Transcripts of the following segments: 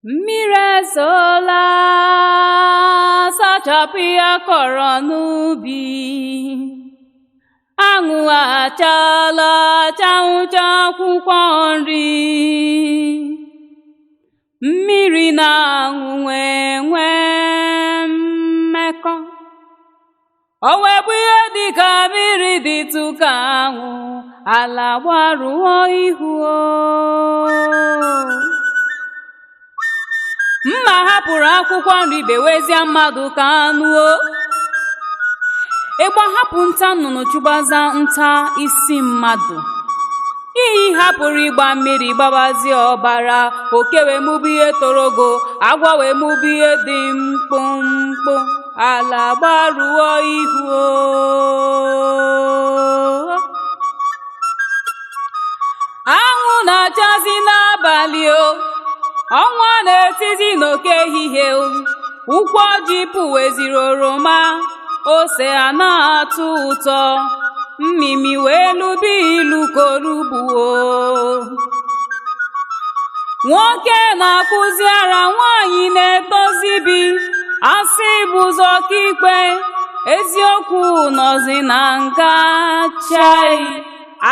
Mmiri ezola sachapụ ya kọrọ n'ubi, anwụ achala chanwụcha akwụkwọ nri, mmiri na anwụ enwe mmekọ, o wee bụ ihe dịka mmiri dịtụ ka anwụ, ala gbarụọ ihu mma hapụrụ akwụkwọ nri bewezie mmadụ ka anụ ịgba hapụ nta nnụnụ chụbaza nta isi mmadụ, iyi hapụrụ ịgba mmiri gbabazie ọbara, oke wee mụbụ ihe torogo, agwọ wee mụbụ ihe dị mkpụmkpụ, ala gbarụọ ihu anwụ na-achazi n'abalị ọnwa na-etizi n'oke ehihie, ụkwụ ọjị pụweziri oroma, ose a na-atụ ụtọ, mmimi wee lụba ilu korugbuo. Nwoke na-akụzi ara, nwaanyị na-etozibi, asị bụzọ ọkaikpe, eziokwu nọzi na nga chai,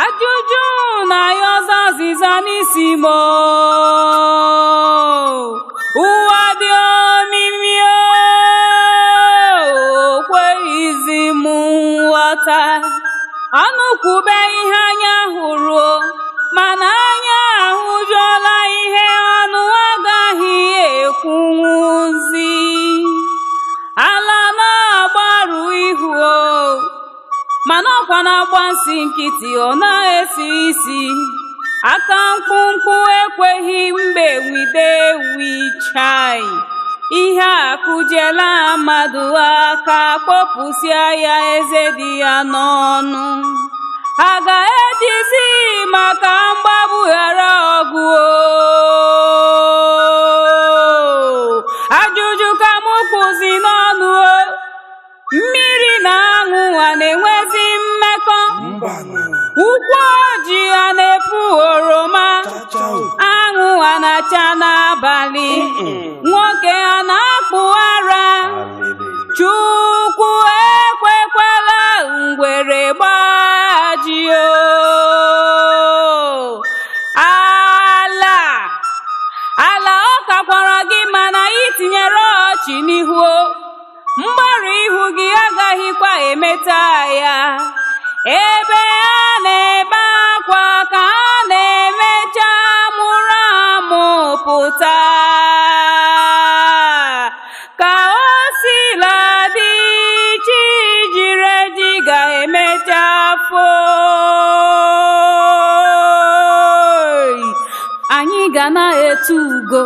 ajụjụ na ya ọzọ azịza n'isi mo, ụwa dị omimi okweghịzi m nghọta, ọnụ kwube ihe anya hụrụ, mana anya ahụjụọla ihe ọnụ agaghị ekwunwuzi, ala na-agbarụ ihu mana ọkwa na-agba nsị nkịtị, ọ na-esi isi, aka mkpụmkpụ ekweghị mgbe wide wichai, ihe akụjela mmadụ aka, kpọpụsịa ya eze dị ya n'ọnụ, a ga-ejizi maka mgbagbu ghara ọgụ ajụjụ ka m kwụzi n'ọnụ, mmiri na anwụ a na-enwezi mmekọ, ụkwụ ọjị a na-epu oroma, anwụ a na-acha n'abalị, nwoke a na-akpụ ara, Chukwu ekwekwala ngwere gbajie ala ọ kakwara gị mana itinyere ọchị n'ihu, mgbarụ ihu gị agaghịkwa emeta ya, ebe a na-ebe akwa ka a na-emecha mụrụ amụ pụta, ka o sila dị chi jiri eji ga-emecha afọ, anyị ga na-etu ugo